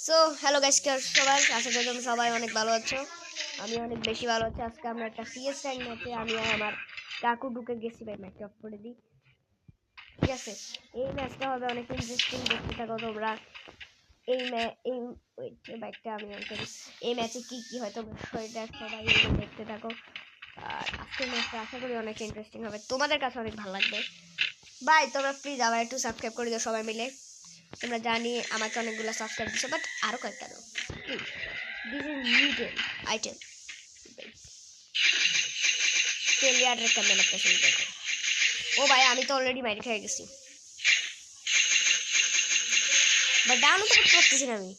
So hello guys, কে সবাই আশা করি তোমরা সবাই অনেক ভালো আছো। আমি অনেক বেশি ভালো আছি। আজকে আমরা একটা সিএস র্যাঙ্ক ম্যাচে আমি আর আমার কাকু ঢুকে গেছি। ভাই ম্যাচটা অফ করে দিই। ঠিক আছে, এই ম্যাচটা হবে অনেক ইন্টারেস্টিং। দেখতে থাকো তোমরা। বাইকটা আমি অন করি। এই ম্যাচে কি কি হয় তোমরা সেটা সবাই দেখতে থাকো। আর আজকের ম্যাচটা আশা করি অনেক ইন্টারেস্টিং হবে, তোমাদের কাছে অনেক ভালো লাগবে। ভাই তোমরা প্লিজ আবার একটু সাবস্ক্রাইব করে দিও সবাই মিলে। তোমরা জানি আমাকে অনেকগুলো সাবস্ক্রাইব দিচ্ছ, বাট আরও কয়েকটা দাও please. This is needed item. প্লেয়ারের কেমন একটা শুরু দেখো। ও ভাই আমি তো অলরেডি মাইর খেয়ে গেছি, বাট ডাউনও তো করতে পারতেছি না আমি।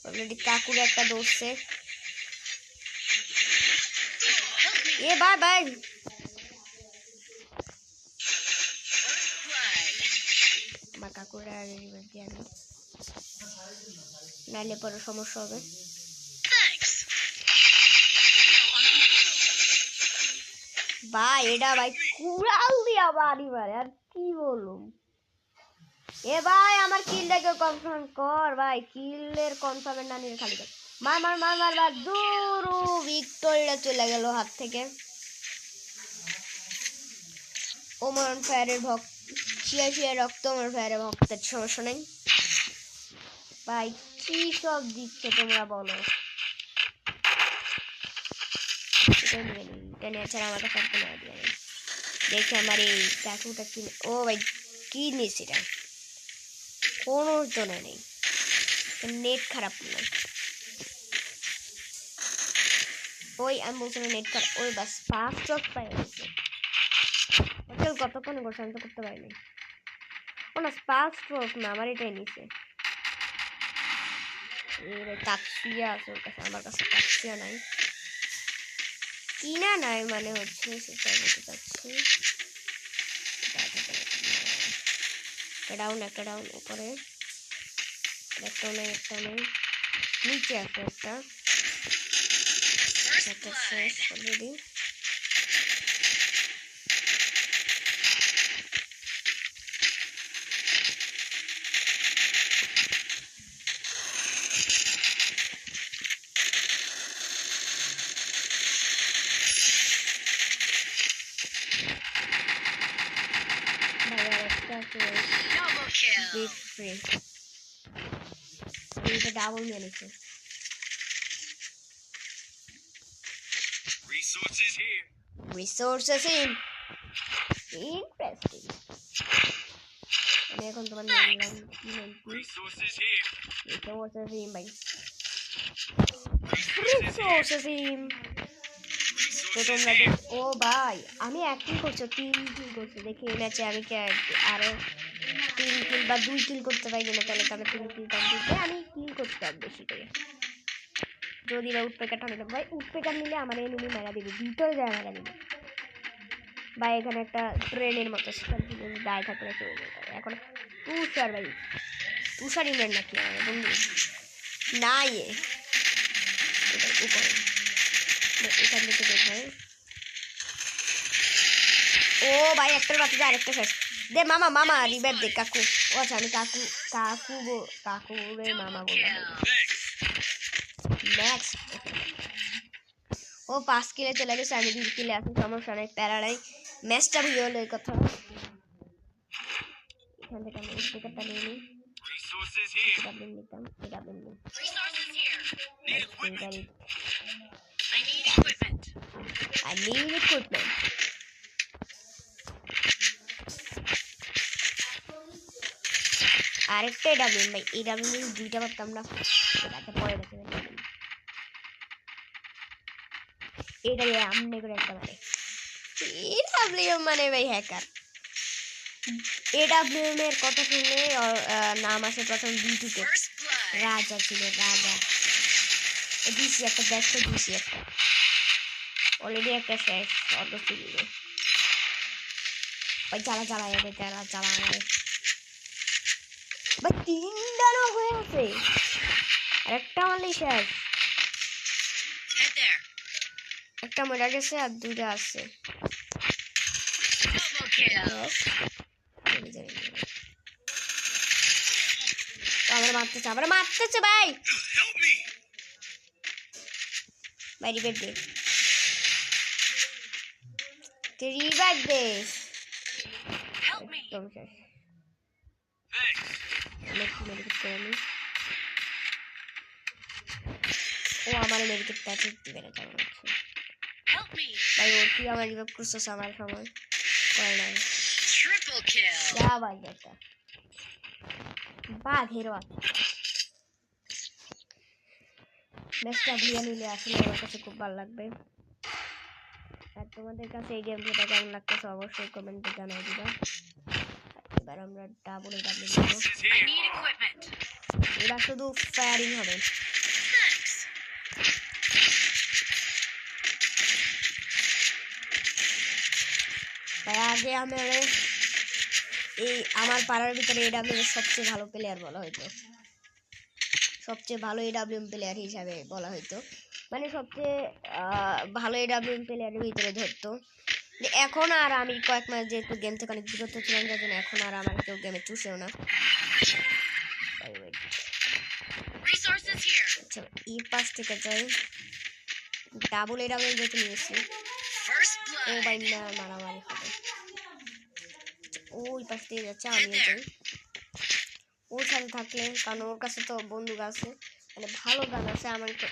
অলরেডি কাকুর একটা দৌড়ছে। এ ভাই ভাই আমার কাকুর রিভার দিয়ে আমি, নাইলে পরে সমস্যা হবে। ভাই এটা ভাই কুড়াল দিয়া বাড়ি মারে, আর কি বলুম। এ ভাই আমার কিলটাকে কনফার্ম কর ভাই, কিলের কনফার্মের নানির খালি কর। মার মার মার মার মার, দূরু ভিক্টোরিয়া চলে গেল হাত থেকে। ওমর ফায়ারের ভক্ত, শিয়া শিয়া রক্ত ওমর ফায়ারের ভক্তের সমস্যা নেই। ভাই কি সব দিচ্ছে তোমরা বলো। এটা নিয়ে ছাড়া আমার কাছে কোনো আইডিয়া নেই। দেখে আমার এই কাকুটা কি, ও ভাই কি নিস এটা, কোনো জন্য নেই, নেট খারাপ না। ওই আমি বলছিলাম নেট খারাপ। ওই বাস 5 চক পাই গেছে। হোটেল কতক্ষণে করছে আমি তো করতে পারিনি। ও না 5 স্ট্রোক না, আমার এটাই নিছে। কাকসিয়া আছে ওর কাছে, আমার কাছে কাকসিয়া নাই। কিনা নাই মানে হচ্ছে সেটা বলতে চাচ্ছি। একটা ডাউন উপরে, একটা নেই, একটা নেই, নিচে আছে একটা শেষ অলরেডি। ডাবল নিয়ে নিচ্ছে। Resources in. Interesting. আমি এখন তোমার নিলাম resources in ভাই। Resources in. তো তোমরা ও ভাই আমি একই করছো, 3 কিল করছি। দেখি এই ম্যাচে আমি কি আরো 3 কিল বা 2 কিল করতে পারি না, তাহলে তো আমি 3 কিল কমপ্লিট করে আমি কিল করতে হবে বেশি করে। যদি বা উডপেকারটা নিলাম ভাই, উডপেকার নিলে আমার এনিমি মেরা দিবে, ভিতরে যায় মেরা দিবে ভাই। এখানে একটা ট্রেনের মতো গায়ে থাকলে চলে যাবে। এখন তুষার ভাই, তুষার ইমেন্ট নাকি আমার বন্ধু না, উপরে এখান থেকে দেখবে। ও ভাই একটার বাচ্চা আরেকটা শেষ দে। মামা মামা রিভার দে কাকু। ও আচ্ছা আমি কাকু রে মামা বললাম। নেক্সট ও 5 কিলে চলে গেছে, আমি 2 কিলে আছি, সমস্যা নেই, প্যারা নাই। ম্যাচটা ভিডিও হলো এই কথা। এখান থেকে আমি স্পিকারটা নিয়ে নিই। I need equipment. আরেকটা এডাব্লিউ ভাই, এডাব্লিউ দুইটা পারতাম না, এটা পরে দেখে এটা আমনে করে একটা মানে এডাব্লিউ মানে ভাই হ্যাকার। এডাব্লিউ এর কথা শুনে নাম আসে প্রথম বিটুকে, রাজা ছিল, রাজা ডিসি একটা ব্যস্ত, ডিসি একটা অলরেডি একটা শেষ অত ছিল ওই জ্বালা এবার জ্বালা ভাই 3টা না হয়ে আছে, আর একটা অনলি শেষ, একটা মরে গেছে আর 2টা আছে। আমার মারতেছে ভাই। ভাই রিভাইভ দে, রিভাইভ দে। একদম শেষ। ও আমার মেডিকেট প্যাকেট দিবে না কেমন হচ্ছে ভাই। ও তুই আমার রিভাইভ করছিস আমার সময় করে নাই। যা ভাই একটা বাঘেরও আছে। ম্যাচটা ভিয়া নিলে আসলে আমার কাছে খুব ভালো লাগবে। আর তোমাদের কাছে এই গেম প্লেটা কেমন লাগতেছে অবশ্যই কমেন্টে জানাই দিবা। এবার আমরা ডাবল ডাবল নিব। এবার শুধু ফায়ারিং হবে। তাই আগে আমার পাড়ার ভিতরে এডাব্লিউএম সবচেয়ে ভালো প্লেয়ার বলা হইতো, সবচেয়ে ভালো এডাব্লিউএম প্লেয়ার হিসাবে বলা হইতো, মানে সবচেয়ে ভালো এডাব্লিউএম প্লেয়ারের ভিতরে ধরতো। এখন আর আমি কয়েক মাস যেহেতু গেম থেকে অনেক দূরত্ব ছিলাম, যার জন্য এখন আর আমার কেউ গেমে চুষেও না। আচ্ছা এই পাশ থেকে যাই, ডাবল এডাব্লিউএম যেহেতু নিয়েছি। ও ভাই না মারামারি হবে। ওই পাশ দিয়ে যাচ্ছে, আমিও যাই ওর সাথে থাকলে, কারণ ওর কাছে তো বন্দুক আছে, মানে ভালো গান আছে।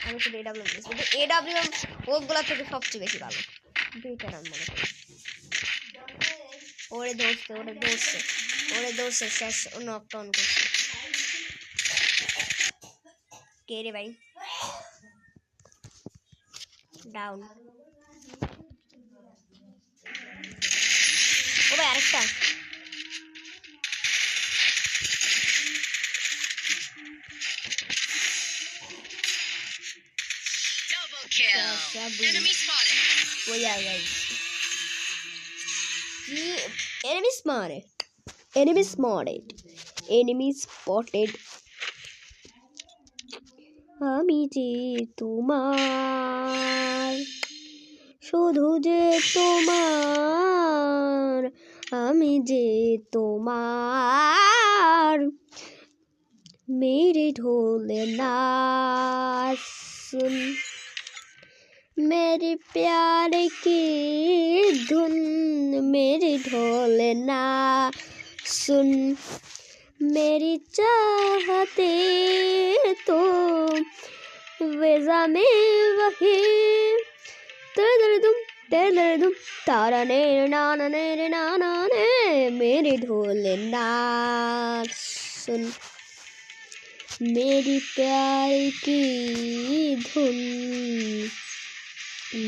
আমি শুধু এডাব্লিউএম দিয়েছি, কিন্তু এডাব্লিউএম ওগুলা থেকে সবচেয়ে বেশি ভালো, বেটার আমি মনে করি। ওরে দৌড়ছে শেষ নকডাউন করছে। কে রে ভাই? ডাউন। ও ভাই আরেকটা। Enemy spotted. আমি যে তোমার, শুধু যে তোমার, আমি যে তোমার, মেরে ঢোলে না सुन मेरे प्यार की धुन, मेरी ढोल ना सुन, मेरी चाहते तो वेजा में वही तुम तारा ने नाना ने नाना ने, मेरी ढोल ना सुन, मेरी प्यार की धुन,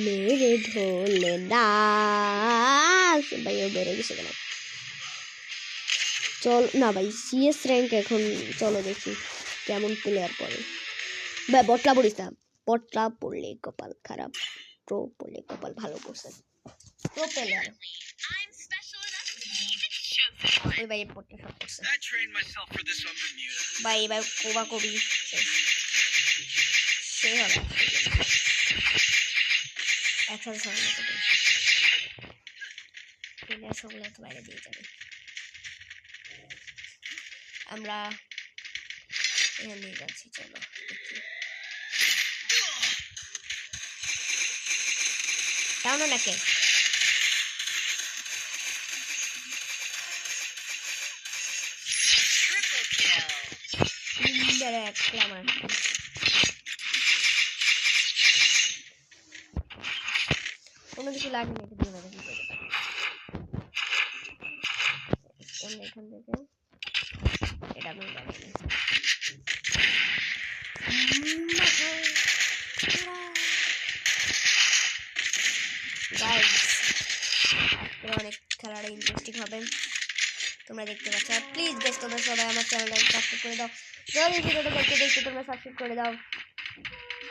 मेरे ढोल नाच। भाई ও বেড়ে গেছে কেন? চল না ভাই, সিএস র্যাঙ্ক এখন চলো দেখি কেমন প্লেয়ার পড়ে। ভাই বটলা পড়িস না, বটলা পড়লে কপাল খারাপ, প্রো পড়লে কপাল ভালো পড়ছে। প্রো প্লেয়ার ওই ভাই পড়তে সব করছে ভাই। এবার কোবা কবি সেই হবে একসাথে সঙ্গে প্লেয়ার সবগুলো তো বাইরে দিয়ে যাবে। আমরা এখানে নিয়ে যাচ্ছি, চলো তাও নাকি কোনো কিছু লাগেনি, এখান থেকে এটা আমি লাগেনি। অনেক খেলাটা ইন্টারেস্টিং হবে, তোমরা দেখতে পাচ্ছ। আর প্লিজ গাইস তোমরা সবাই আমার চ্যানেলটাকে সাবস্ক্রাইব করে দাও, যদি ভিডিওটা দেখতে তোমরা সাবস্ক্রাইব করে দাও।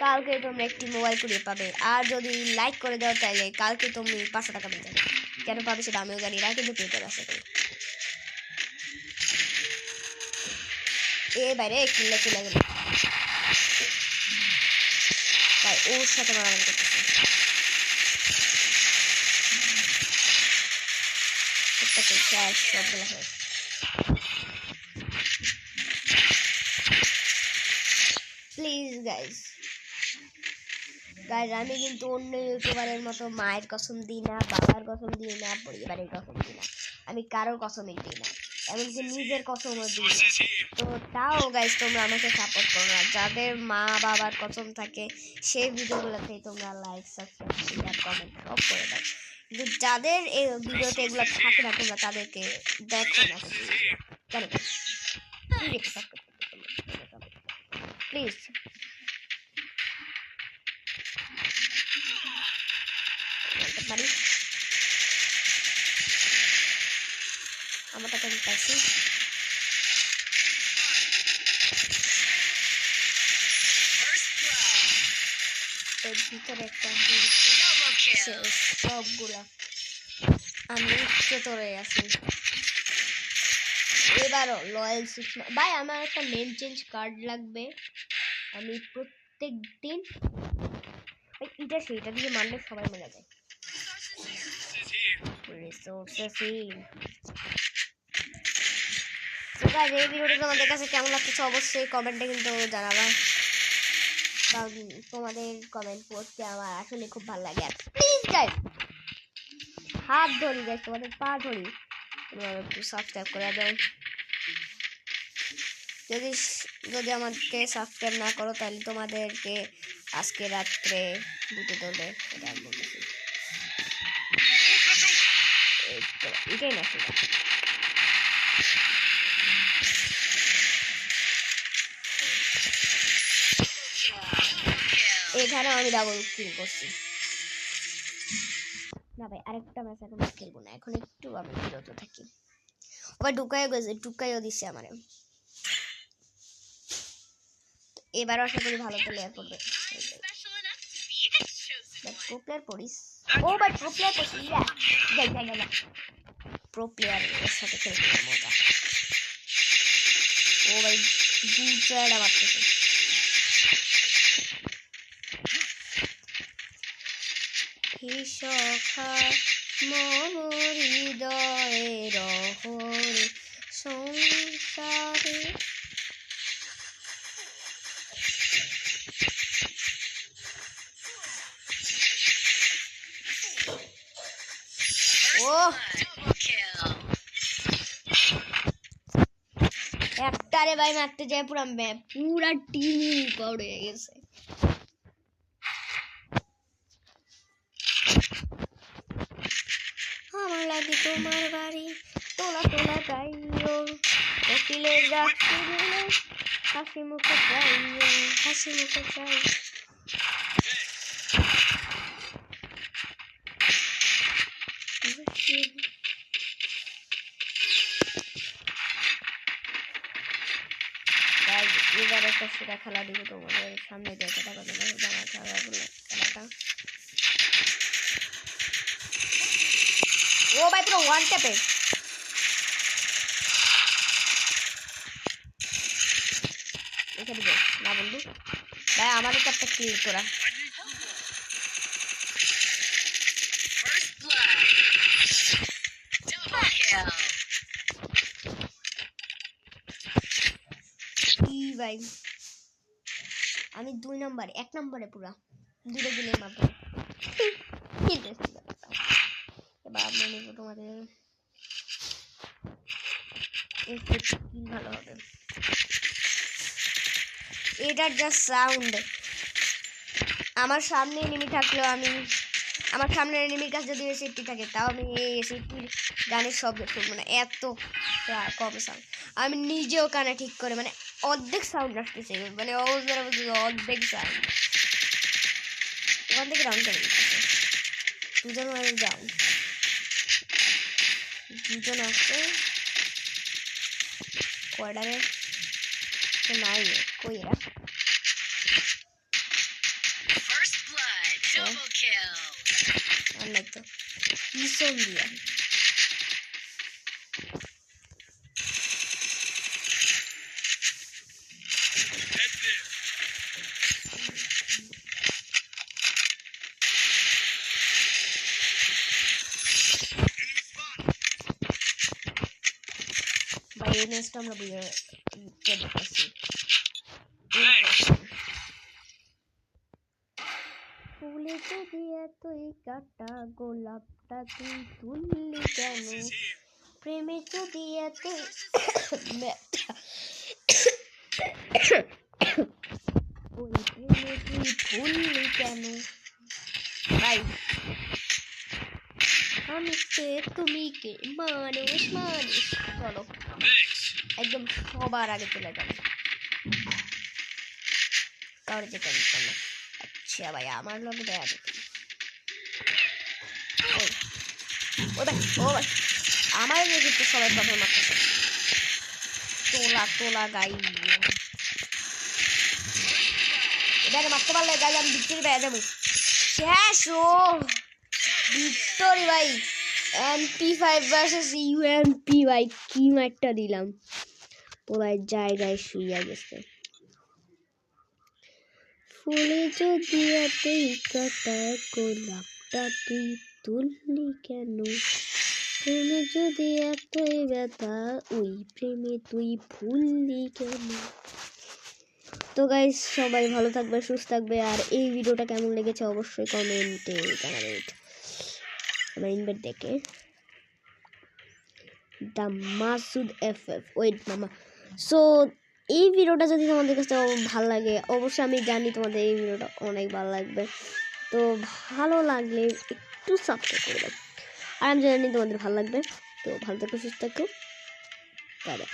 কালকে তোমরা একটি মোবাইল কুড়িয়ে পাবে, আর যদি লাইক করে দাও তাহলে কালকে তুমি 500 টাকা পেয়ে যাবে। কেন পাবে সেটা আমিও জানি না, কিন্তু পেয়ে যাবে আশা করি। এ বাইরে কিল্লা চলে গেল ভাই, ওর সাথে মারামারি করতেছে। সবগুলো প্লিজ গাইজ আমি কিন্তু অন্য ইউটিউবারের মতো মায়ের কসম দিই না, বাবার কসম দিই না, পরিবারের কসম দিই না, আমি কারোর কসমই দিই না, এমনকি নিজের কসমও দিই না। তো তাও গাইজ তোমরা আমাকে সাপোর্ট করো না। যাদের মা বাবার কসম থাকে সেই ভিডিওগুলোতেই তোমরা লাইক, সাবস্ক্রাইব, শেয়ার, কমেন্ট সব করে দাও। কিন্তু যাদের এই ভিডিওতে এগুলো থাকে না তোমরা তাদেরকে দেখো না কেন? প্লিজ পারি আমার টাকা পাইছি। এর ভিতরে একটা সবগুলা আমি ভেতরে আছি। এবারও লয়াল 6 ভাই আমার একটা নেম চেঞ্জ কার্ড লাগবে। আমি প্রত্যেক দিন এটা সেটা দিয়ে মারলে সবাই মারা যায়। রিসোর্সেস এই ভিডিওটা তোমাদের কাছে কেমন লাগতেছে অবশ্যই কমেন্টে কিন্তু জানাবা, কারণ তোমাদের কমেন্ট পড়তে আমার আসলে খুব ভালো লাগে। আর প্লিজ গাইস হাত ধরি গাইস, তোমাদের পা ধরি, তোমরা একটু সাবস্ক্রাইব করে দাও। যদি আমাকে সাবস্ক্রাইব না করো তাহলে তোমাদেরকে আজকে রাত্রে বুঝে দেবে। এটা বলতেছি এটাই না সেটা। এখানেও আমি ডাবল কিল করছি না ভাই। আরেকটা ম্যাচ এখন খেলবো না, এখন একটু আমি বিরত থাকি। আবার ঢুকাইও দিচ্ছে আমারে। এবার আশা করি ভালো প্লেয়ার পড়বে। প্রো প্লেয়ার পড়িস। ও ভাই প্রো প্লেয়ার পড়ছিস? প্রো প্লেয়ারের সাথে খেলতে মজা। ও ভাই দু চারটা মারতেছে। সখা মম হৃদয়ে রহরে সংসারে ও একটারে ভাই মারতে যায় পুরা টিম পড়ে গেছে। আমার লাগে তোমার বাড়ি তোলা তোলা গাইও কোকিলের ডাক শুনলে হাসি মুখে চাইও হাসি মুখে চাই। এবার একটা সেটা খেলা দিব তোমাদের সামনে দেখে টাকা জানা খেলাটা। ও ভাই পুরো ওয়ান ট্যাপে এখানে দিবে না বন্ধু ভাই। আমারও তো একটা ক্লিক করা। ভাই আমি 2 নম্বর 1 নম্বরে পুরা দুটো দিলেই মাত্র। এবার আমি নেব তোমাদের কি ভালো হবে। এটার যা সাউন্ড, আমার সামনে এনিমি থাকলেও আমি আমার সামনে এনিমির কাছে যদি এসিপি থাকে তাও আমি এই এসিপির গানের শব্দ শুনবো না, এত কম সাউন্ড। আমি নিজেও কানে ঠিক করে মানে অর্ধেক সাউন্ড আসতেছে, মানে অর্ধেক সাউন্ড। ওখান থেকে রাউন্ড করে দিতেছে দুজন মানে যাও দুজন আসছে কোয়ার্টারে নাই কই এরা। অনেক তো পিছন দিয়া ভাই এই ম্যাচটা আমরা বুঝে দেখতেছি। ফুলে যদি এতই কাটা গোলাপটা তুই তুললি কেন প্রেমে যদি এতই ব্যথা ওই প্রেমে তুই ভুললি কেন ভাই আমি কে তুমি কে মানুষ মানুষ চলো একদম সবার আগে চলে যাবো কারো যেতে দিতাম না আচ্ছা ভাই আমার লোক দেয়া যেত ও ভাই আমার কিন্তু সবাই প্রথম মারতেছে তোলা তোলা গাই এটাকে মারতে পারলে গাই আমি ভিক্টরি পেয়ে যাবো শেষ ও ভিক্টরি ভাই MP5 ভার্সেস UMP ভাই কি মারটা দিলাম পুরাই জায়গায় শুইয়া গেছে ফুলে যদি এতই কাটা গোলাপটা তুই তুললি কেন প্রেমে যদি এতই ব্যথা ওই প্রেমে তুই ভুললি কেন তো গাইস সবাই ভালো থাকবে সুস্থ থাকবে আর এই ভিডিওটা কেমন লেগেছে অবশ্যই কমেন্টে জানাবেন আমার ইনভাইট দেখে দ্য মাসুদ FF ওয়েট মামা সো এই ভিডিওটা যদি তোমাদের কাছে ভালো লাগে অবশ্যই আমি জানি তোমাদের এই ভিডিওটা অনেক ভালো লাগবে তো ভালো লাগলে একটু সাবস্ক্রাইব করে দাও আর আমি জানি তোমাদের ভালো লাগবে তো ভালো থাকো সুস্থ থাকো বাই বাই